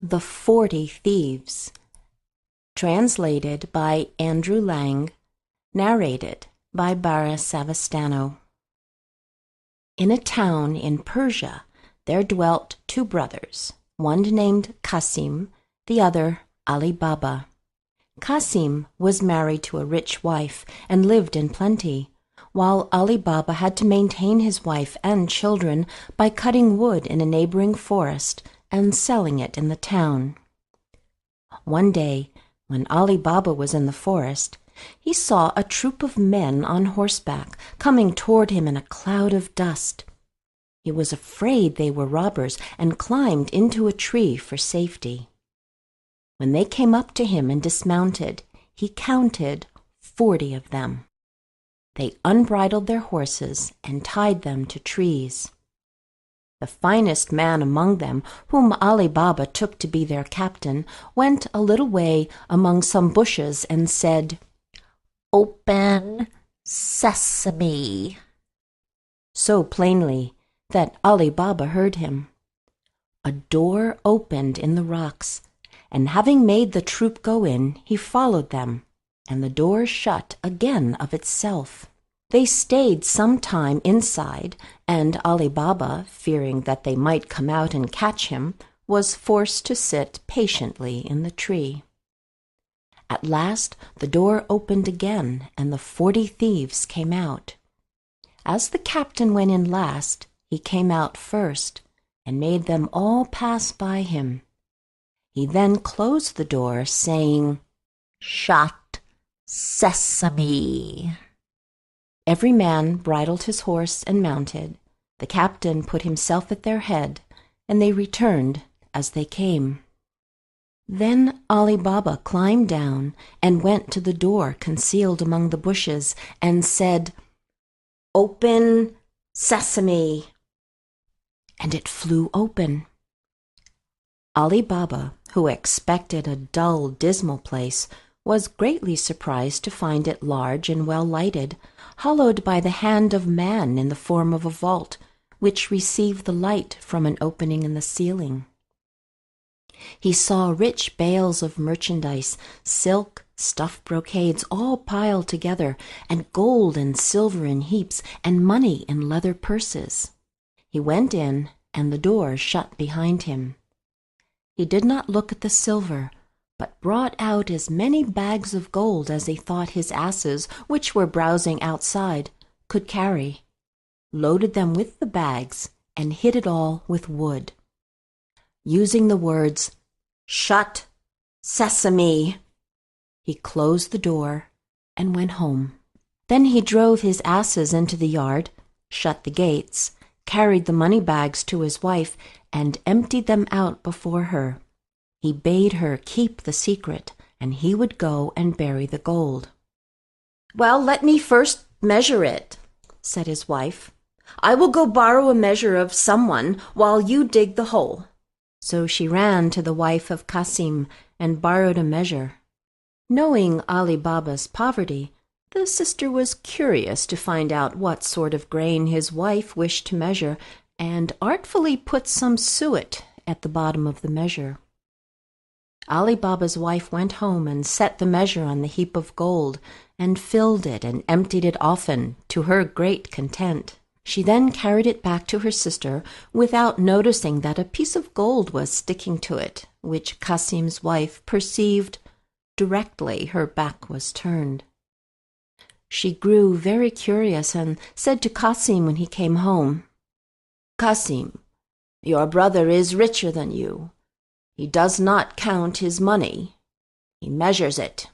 The 40 Thieves. Translated by Andrew Lang. Narrated by Bara Savastano. In a town in Persia there dwelt two brothers, one named Qasim, the other Ali Baba. Qasim was married to a rich wife and lived in plenty, while Ali Baba had to maintain his wife and children by cutting wood in a neighboring forest and selling it in the town. One day, when Ali Baba was in the forest, he saw a troop of men on horseback coming toward him in a cloud of dust. He was afraid they were robbers and climbed into a tree for safety. When they came up to him and dismounted, he counted 40 of them. They unbridled their horses and tied them to trees. The finest man among them, whom Ali Baba took to be their captain, went a little way among some bushes and said, "Open sesame," so plainly that Ali Baba heard him. A door opened in the rocks, and having made the troop go in, he followed them, and the door shut again of itself. They stayed some time inside, and Ali Baba, fearing that they might come out and catch him, was forced to sit patiently in the tree. At last the door opened again, and the 40 thieves came out. As the captain went in last, he came out first, and made them all pass by him. He then closed the door, saying, "Shut sesame." Every man bridled his horse and mounted. The captain put himself at their head, and they returned as they came. Then Ali Baba climbed down and went to the door concealed among the bushes and said, "Open sesame," and it flew open. Ali Baba, who expected a dull, dismal place, was greatly surprised to find it large and well lighted, hollowed by the hand of man in the form of a vault, which received the light from an opening in the ceiling. He saw rich bales of merchandise, silk, stuff brocades, all piled together, and gold and silver in heaps, and money in leather purses. He went in, and the door shut behind him. He did not look at the silver, but brought out as many bags of gold as he thought his asses, which were browsing outside, could carry, loaded them with the bags, and hid it all with wood. Using the words, "Shut sesame," he closed the door and went home. Then he drove his asses into the yard, shut the gates, carried the money bags to his wife, and emptied them out before her. He bade her keep the secret, and he would go and bury the gold. "Well, let me first measure it," said his wife. "I will go borrow a measure of someone while you dig the hole." So she ran to the wife of Qasim and borrowed a measure. Knowing Ali Baba's poverty, the sister was curious to find out what sort of grain his wife wished to measure, and artfully put some suet at the bottom of the measure. Ali Baba's wife went home and set the measure on the heap of gold, and filled it and emptied it often, to her great content. She then carried it back to her sister, without noticing that a piece of gold was sticking to it, which Qasim's wife perceived directly her back was turned. She grew very curious and said to Qasim when he came home, "Qasim, your brother is richer than you. He does not count his money. He measures it."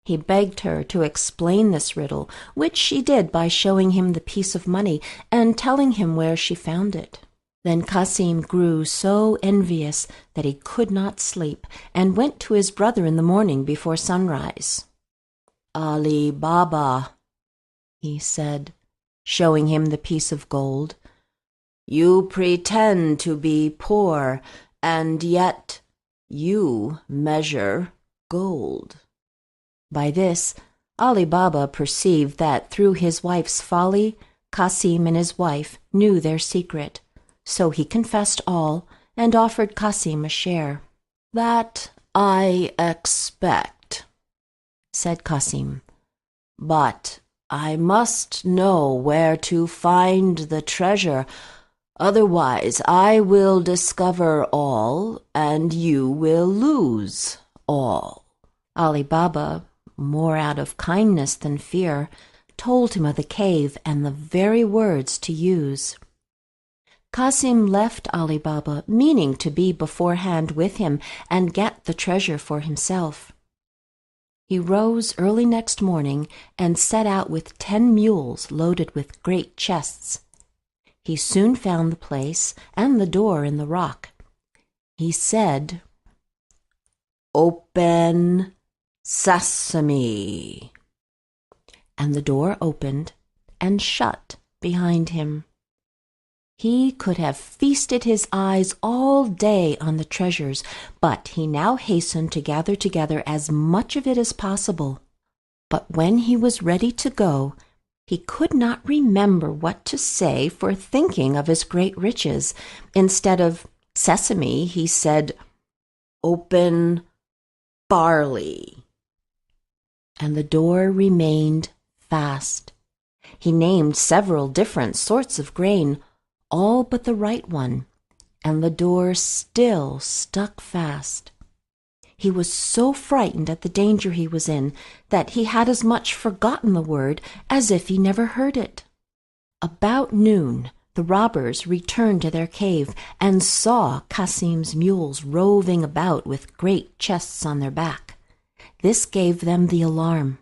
He begged her to explain this riddle, which she did by showing him the piece of money and telling him where she found it. Then Qasim grew so envious that he could not sleep, and went to his brother in the morning before sunrise. "Ali Baba," he said, showing him the piece of gold, "you pretend to be poor, and yet you measure gold." By this, Ali Baba perceived that through his wife's folly, Qasim and his wife knew their secret, so he confessed all and offered Qasim a share. "That I expect," said Kasim, "but I must know where to find the treasure. Otherwise I will discover all, and you will lose all." Ali Baba, more out of kindness than fear, told him of the cave and the very words to use. Kasim left Ali Baba, meaning to be beforehand with him and get the treasure for himself. He rose early next morning and set out with 10 mules loaded with great chests. He soon found the place and the door in the rock. He said, "Open sesame," and the door opened and shut behind him. He could have feasted his eyes all day on the treasures, but he now hastened to gather together as much of it as possible. But when he was ready to go, he could not remember what to say for thinking of his great riches. Instead of sesame, he said, "Open barley," and the door remained fast. He named several different sorts of grain, all but the right one, and the door still stuck fast. He was so frightened at the danger he was in that he had as much forgotten the word as if he never heard it. About noon, the robbers returned to their cave and saw Kasim's mules roving about with great chests on their back. This gave them the alarm.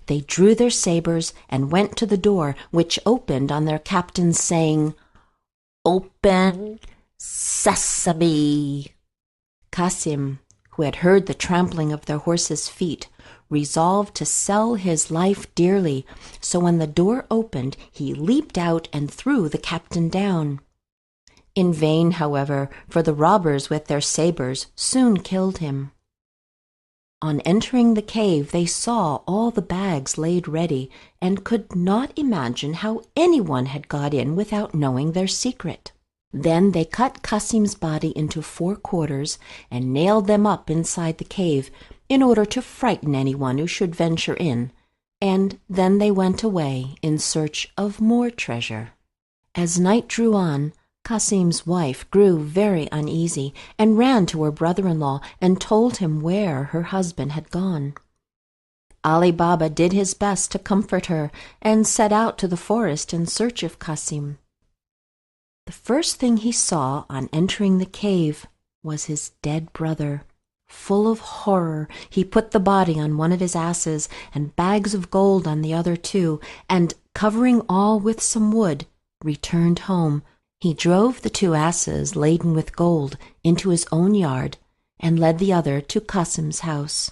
They drew their sabers and went to the door, which opened on their captain's saying, "Open sesame." Kasim, who had heard the trampling of their horses' feet, resolved to sell his life dearly, so when the door opened he leaped out and threw the captain down. In vain, however, for the robbers with their sabers soon killed him. On entering the cave they saw all the bags laid ready, and could not imagine how anyone had got in without knowing their secret. Then they cut Kasim's body into 4 quarters and nailed them up inside the cave in order to frighten anyone who should venture in, and then they went away in search of more treasure. As night drew on, Kasim's wife grew very uneasy and ran to her brother-in-law and told him where her husband had gone. Ali Baba did his best to comfort her and set out to the forest in search of Kasim. The first thing he saw on entering the cave was his dead brother. Full of horror, he put the body on one of his asses and bags of gold on the other 2, and, covering all with some wood, returned home. He drove the 2 asses laden with gold into his own yard and led the other to Kasim's house.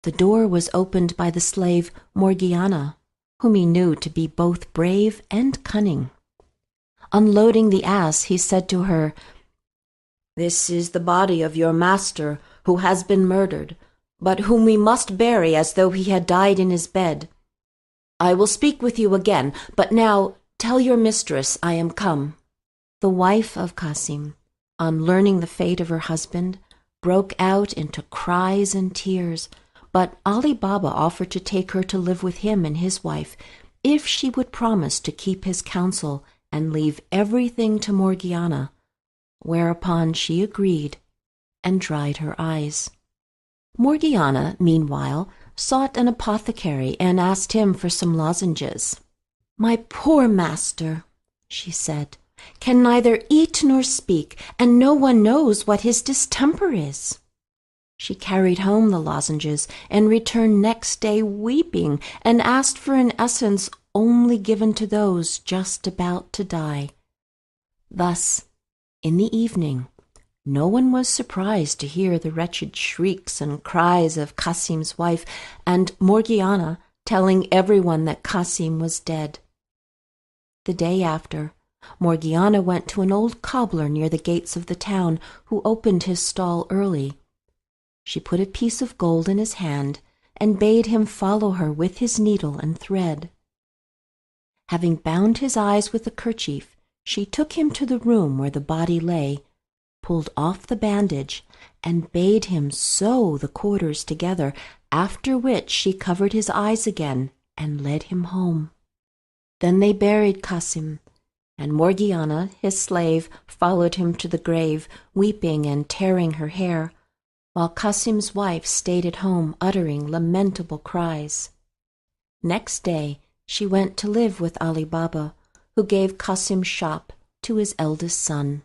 The door was opened by the slave Morgiana, whom he knew to be both brave and cunning. Unloading the ass, he said to her, "This is the body of your master, who has been murdered, but whom we must bury as though he had died in his bed. I will speak with you again, but now tell your mistress I am come." The wife of Kasim, on learning the fate of her husband, broke out into cries and tears, but Ali Baba offered to take her to live with him and his wife if she would promise to keep his counsel and leave everything to Morgiana, whereupon she agreed and dried her eyes. Morgiana, meanwhile, sought an apothecary and asked him for some lozenges. "My poor master," she said, "can neither eat nor speak, and no one knows what his distemper is." She carried home the lozenges and returned next day weeping, and asked for an essence only given to those just about to die. Thus, in the evening, no one was surprised to hear the wretched shrieks and cries of Kasim's wife, and Morgiana telling everyone that Kasim was dead. The day after, Morgiana went to an old cobbler near the gates of the town, who opened his stall early. She put a piece of gold in his hand and bade him follow her with his needle and thread. Having bound his eyes with a kerchief, she took him to the room where the body lay, pulled off the bandage, and bade him sew the quarters together, after which she covered his eyes again and led him home. Then they buried Qasim, and Morgiana, his slave, followed him to the grave, weeping and tearing her hair, while Qasim's wife stayed at home uttering lamentable cries. Next day she went to live with Ali Baba, who gave Qasim's shop to his eldest son.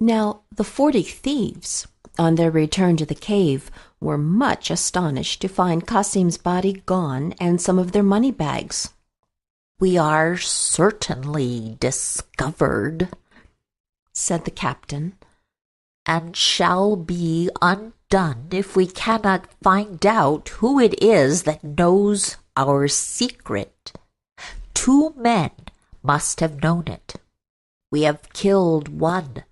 Now the 40 thieves, on their return to the cave, were much astonished to find Qasim's body gone and some of their money bags. "We are certainly discovered," said the captain, "and shall be undone if we cannot find out who it is that knows our secret. 2 men must have known it. We have killed one.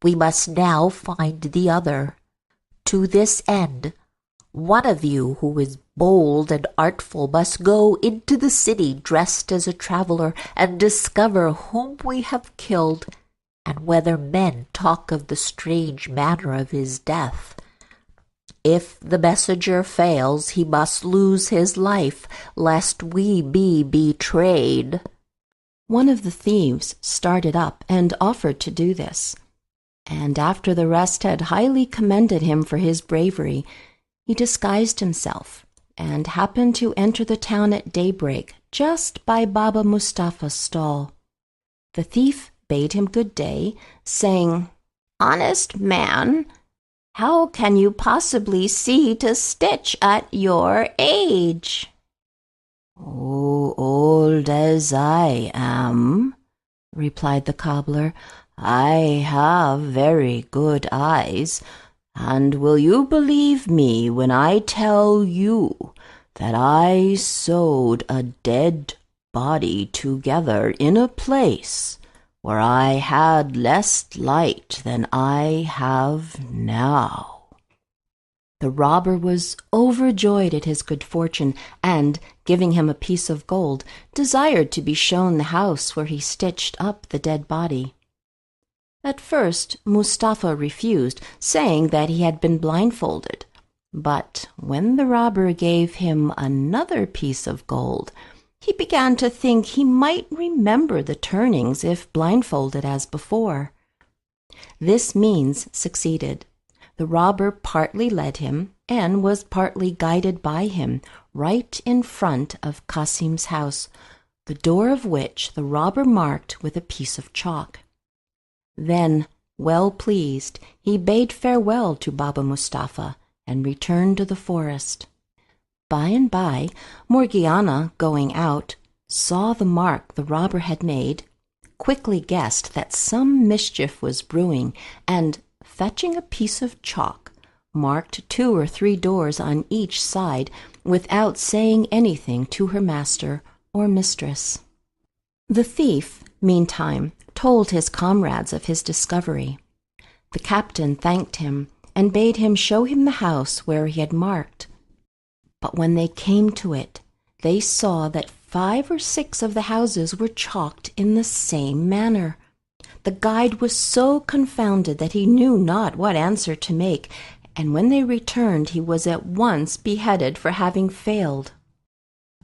We must now find the other. To this end, one of you who is bold and artful must go into the city dressed as a traveler and discover whom we have killed and whether men talk of the strange manner of his death. If the messenger fails, he must lose his life, lest we be betrayed." One of the thieves started up and offered to do this, and after the rest had highly commended him for his bravery, he disguised himself and happened to enter the town at daybreak just by Baba Mustapha's stall. The thief bade him good day, saying, "Honest man, how can you possibly see to stitch at your age?" "Oh, old as I am," replied the cobbler, "I have very good eyes, and will you believe me when I tell you that I sewed a dead body together in a place where I had less light than I have now?" The robber was overjoyed at his good fortune, and, giving him a piece of gold, desired to be shown the house where he stitched up the dead body. At first Mustapha refused, saying that he had been blindfolded, but when the robber gave him another piece of gold, he began to think he might remember the turnings if blindfolded as before. This means succeeded. The robber partly led him, and was partly guided by him, right in front of Qasim's house, the door of which the robber marked with a piece of chalk. Then, well pleased, he bade farewell to Baba Mustapha, and returned to the forest. By and by, Morgiana, going out, saw the mark the robber had made, quickly guessed that some mischief was brewing, and, fetching a piece of chalk, marked 2 or 3 doors on each side, without saying anything to her master or mistress. The thief, meantime, told his comrades of his discovery. The captain thanked him, and bade him show him the house where he had marked. But when they came to it, they saw that 5 or 6 of the houses were chalked in the same manner. The guide was so confounded that he knew not what answer to make, and when they returned he was at once beheaded for having failed.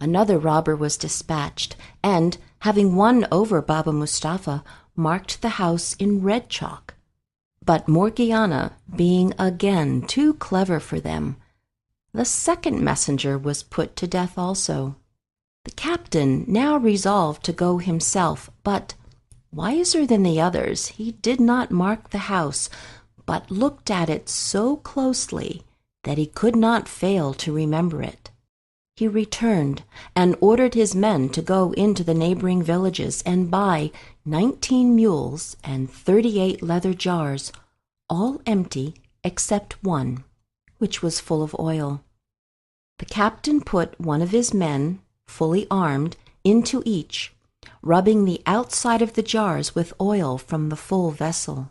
Another robber was dispatched, and, having won over Baba Mustapha, marked the house in red chalk. But Morgiana, being again too clever for them, the second messenger was put to death also. The captain now resolved to go himself, but, wiser than the others, he did not mark the house, but looked at it so closely that he could not fail to remember it. He returned and ordered his men to go into the neighboring villages and buy 19 mules and 38 leather jars, all empty except one, which was full of oil. The captain put one of his men, fully armed, into each, rubbing the outside of the jars with oil from the full vessel.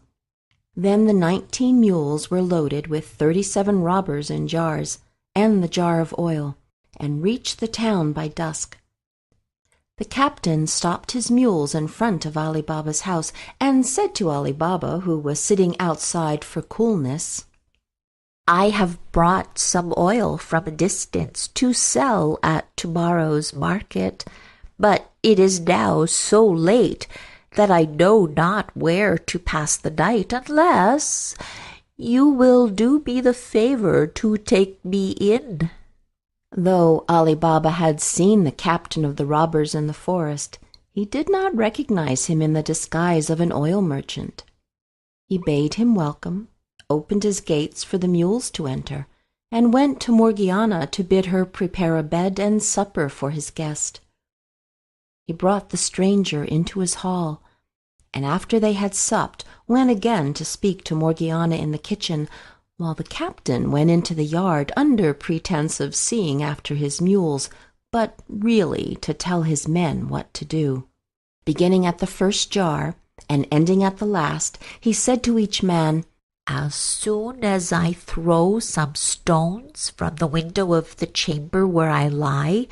Then the 19 mules were loaded with 37 robbers in jars, and the jar of oil, and reached the town by dusk. The captain stopped his mules in front of Ali Baba's house, and said to Ali Baba, who was sitting outside for coolness, I have brought some oil from a distance to sell at tomorrow's market, but it is now so late that I know not where to pass the night unless you will do me the favor to take me in." Though Ali Baba had seen the captain of the robbers in the forest, he did not recognize him in the disguise of an oil merchant. He bade him welcome, opened his gates for the mules to enter, and went to Morgiana to bid her prepare a bed and supper for his guest. He brought the stranger into his hall, and after they had supped, went again to speak to Morgiana in the kitchen, while the captain went into the yard under pretense of seeing after his mules, but really to tell his men what to do. Beginning at the first jar and ending at the last, he said to each man, "As soon as I throw some stones from the window of the chamber where I lie,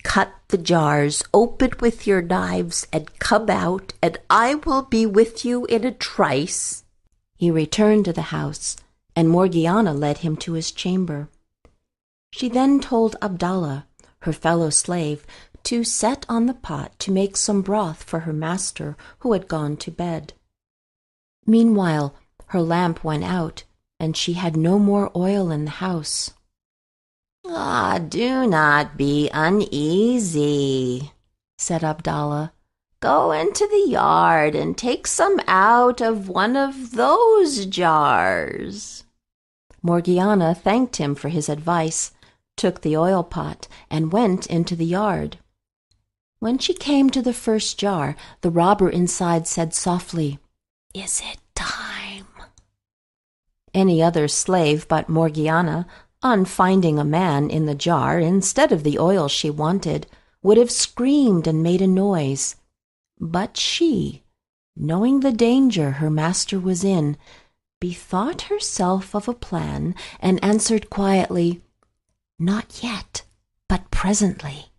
cut the jars open with your knives and come out, and I will be with you in a trice." He returned to the house, and Morgiana led him to his chamber. She then told Abdallah, her fellow slave, to set on the pot to make some broth for her master, who had gone to bed. Meanwhile, her lamp went out, and she had no more oil in the house. "Do not be uneasy," said Abdallah. "Go into the yard and take some out of one of those jars." Morgiana thanked him for his advice, took the oil pot, and went into the yard. When she came to the first jar, the robber inside said softly, "Is it time?" Any other slave but Morgiana, on finding a man in the jar instead of the oil she wanted, would have screamed and made a noise. But she, knowing the danger her master was in, bethought herself of a plan and answered quietly, "Not yet, but presently."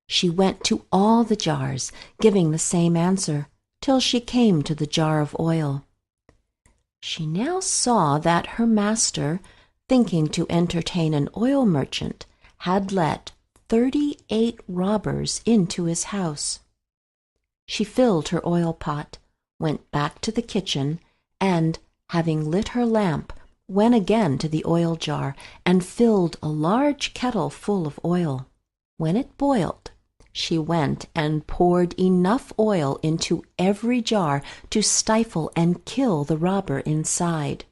She went to all the jars, giving the same answer, till she came to the jar of oil. She now saw that her master, thinking to entertain an oil merchant, had let 38 robbers into his house. She filled her oil pot, went back to the kitchen, and, having lit her lamp, went again to the oil jar and filled a large kettle full of oil. When it boiled, she went and poured enough oil into every jar to stifle and kill the robber inside.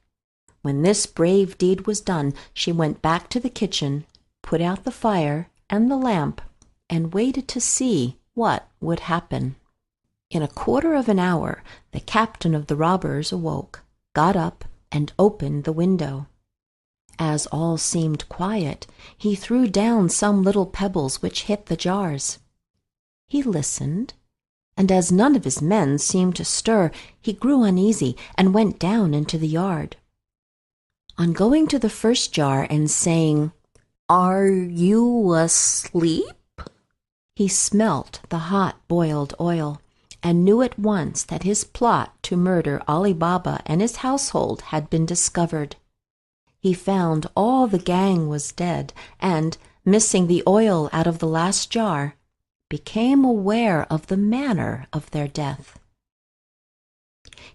When this brave deed was done, she went back to the kitchen, put out the fire and the lamp, and waited to see what would happen. In a quarter of an hour, the captain of the robbers awoke, got up, and opened the window. As all seemed quiet, he threw down some little pebbles which hit the jars. He listened, and as none of his men seemed to stir, he grew uneasy and went down into the yard. On going to the first jar and saying, "Are you asleep?" he smelt the hot boiled oil, and knew at once that his plot to murder Ali Baba and his household had been discovered. He found all the gang was dead, and, missing the oil out of the last jar, became aware of the manner of their death.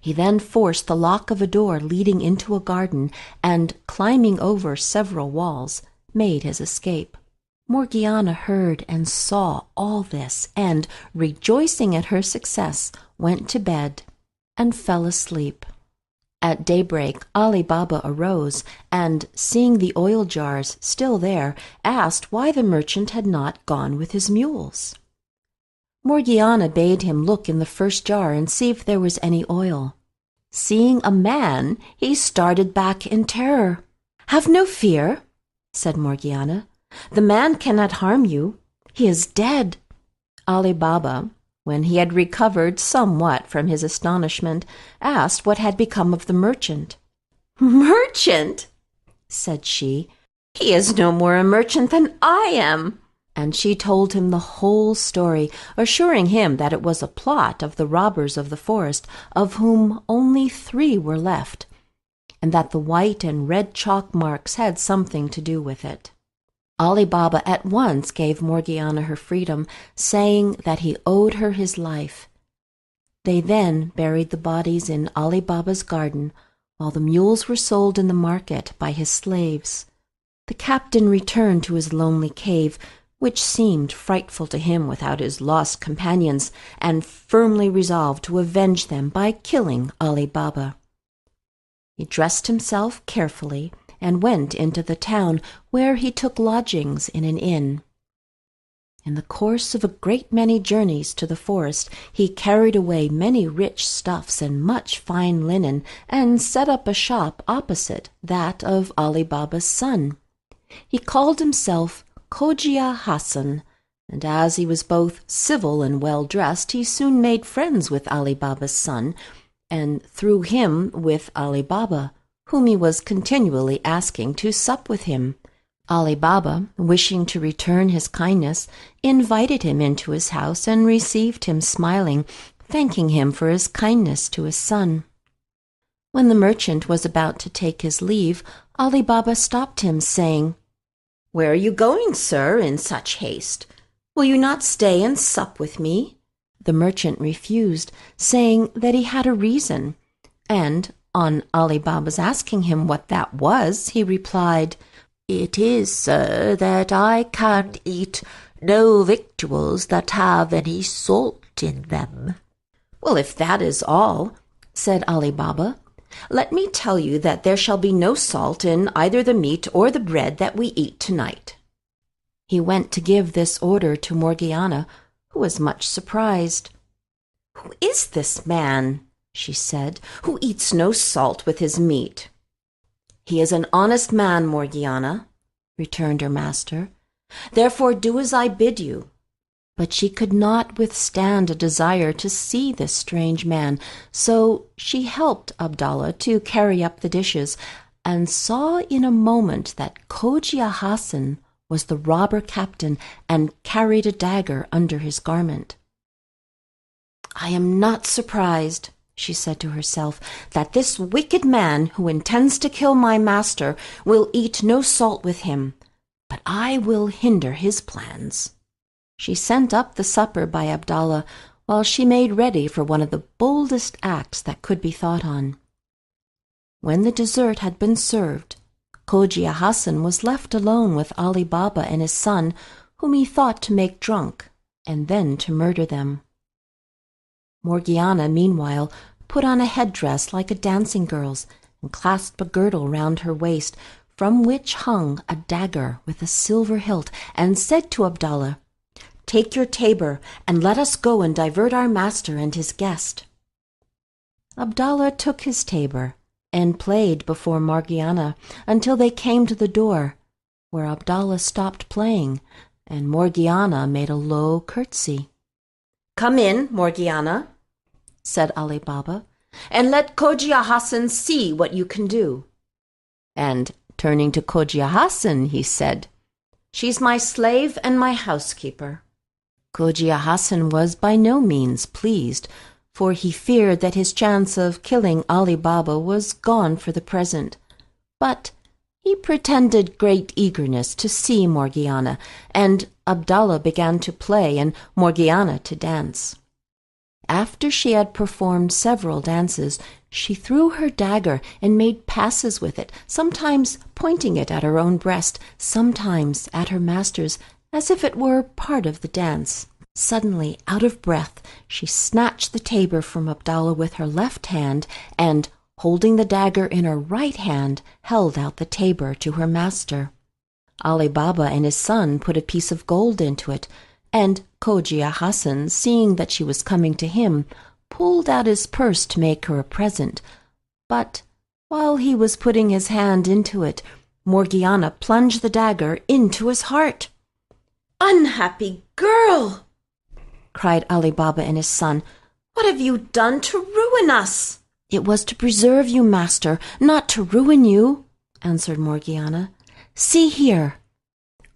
He then forced the lock of a door leading into a garden, and, climbing over several walls, made his escape. Morgiana heard and saw all this, and, rejoicing at her success, went to bed and fell asleep. At daybreak, Ali Baba arose, and, seeing the oil jars still there, asked why the merchant had not gone with his mules. Morgiana bade him look in the first jar and see if there was any oil. Seeing a man, he started back in terror. "Have no fear," said Morgiana. "The man cannot harm you. He is dead." Ali Baba, when he had recovered somewhat from his astonishment, asked what had become of the merchant. "Merchant!" said she. "He is no more a merchant than I am." And she told him the whole story, assuring him that it was a plot of the robbers of the forest, of whom only 3 were left, and that the white and red chalk marks had something to do with it. Ali Baba at once gave Morgiana her freedom, saying that he owed her his life. They then buried the bodies in Ali Baba's garden, while the mules were sold in the market by his slaves. The captain returned to his lonely cave, which seemed frightful to him without his lost companions, and firmly resolved to avenge them by killing Ali Baba. He dressed himself carefully and went into the town, where he took lodgings in an inn. In the course of a great many journeys to the forest, he carried away many rich stuffs and much fine linen, and set up a shop opposite that of Ali Baba's son. He called himself Cogia Hassan, and as he was both civil and well-dressed, he soon made friends with Ali Baba's son, and through him with Ali Baba, whom he was continually asking to sup with him. Ali Baba, wishing to return his kindness, invited him into his house and received him smiling, thanking him for his kindness to his son. When the merchant was about to take his leave, Ali Baba stopped him, saying, "Where are you going, sir, in such haste? Will you not stay and sup with me?" The merchant refused, saying that he had a reason, and on Ali Baba's asking him what that was, he replied, "It is, sir, that I can't eat no victuals that have any salt in them." "Well, if that is all," said Ali Baba, "let me tell you that there shall be no salt in either the meat or the bread that we eat tonight." He went to give this order to Morgiana, who was much surprised. "Who is this man," she said, "who eats no salt with his meat?" "He is an honest man, Morgiana," returned her master. "Therefore do as I bid you." But she could not withstand a desire to see this strange man, so she helped Abdallah to carry up the dishes, and saw in a moment that Cogia Hassan was the robber captain and carried a dagger under his garment. "I am not surprised," she said to herself, "that this wicked man who intends to kill my master will eat no salt with him, but I will hinder his plans." She sent up the supper by Abdallah, while she made ready for one of the boldest acts that could be thought on. When the dessert had been served, Cogia Hassan was left alone with Ali Baba and his son, whom he thought to make drunk, and then to murder them. Morgiana, meanwhile, put on a headdress like a dancing girl's, and clasped a girdle round her waist, from which hung a dagger with a silver hilt, and said to Abdallah, "Take your tabor, and let us go and divert our master and his guest." Abdallah took his tabor, and played before Morgiana until they came to the door, where Abdallah stopped playing, and Morgiana made a low curtsy. "Come in, Morgiana," said Ali Baba, "and let Cogia Hassan see what you can do." And turning to Cogia Hassan, he said, "She's my slave and my housekeeper." Cogia Hassan was by no means pleased, for he feared that his chance of killing Ali Baba was gone for the present. But he pretended great eagerness to see Morgiana, and Abdallah began to play and Morgiana to dance. After she had performed several dances, she threw her dagger and made passes with it, sometimes pointing it at her own breast, sometimes at her master's, as if it were part of the dance. Suddenly, out of breath, she snatched the tabor from Abdallah with her left hand, and, holding the dagger in her right hand, held out the tabor to her master. Ali Baba and his son put a piece of gold into it, and Cogia Hassan, seeing that she was coming to him, pulled out his purse to make her a present. But while he was putting his hand into it, Morgiana plunged the dagger into his heart. "Unhappy girl!" cried Ali Baba and his son. "What have you done to ruin us?" "It was to preserve you, master, not to ruin you," answered Morgiana. "See here,"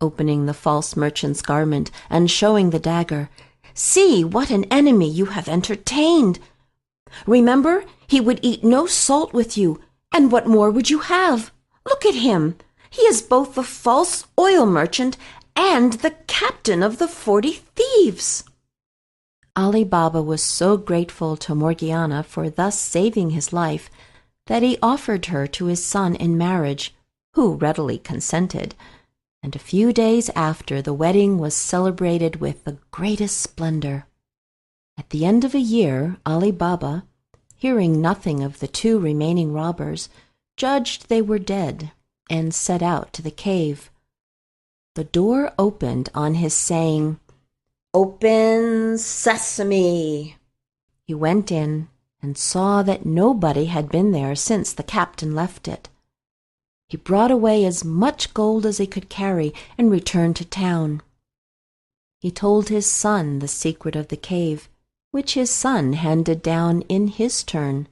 opening the false merchant's garment and showing the dagger. "See what an enemy you have entertained. Remember, he would eat no salt with you, And what more would you have? Look at him. He is both the false oil merchant and the captain of the 40 thieves. Ali Baba was so grateful to Morgiana for thus saving his life that he offered her to his son in marriage, who readily consented, and a few days after the wedding was celebrated with the greatest splendor. At the end of a year, Ali Baba, hearing nothing of the 2 remaining robbers, judged they were dead and set out to the cave. The door opened on his saying, "Open, sesame!" He went in and saw that nobody had been there since the captain left it. He brought away as much gold as he could carry and returned to town. He told his son the secret of the cave, which his son handed down in his turn.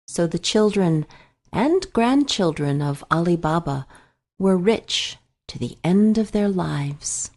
So the children and grandchildren of Ali Baba were rich to the end of their lives.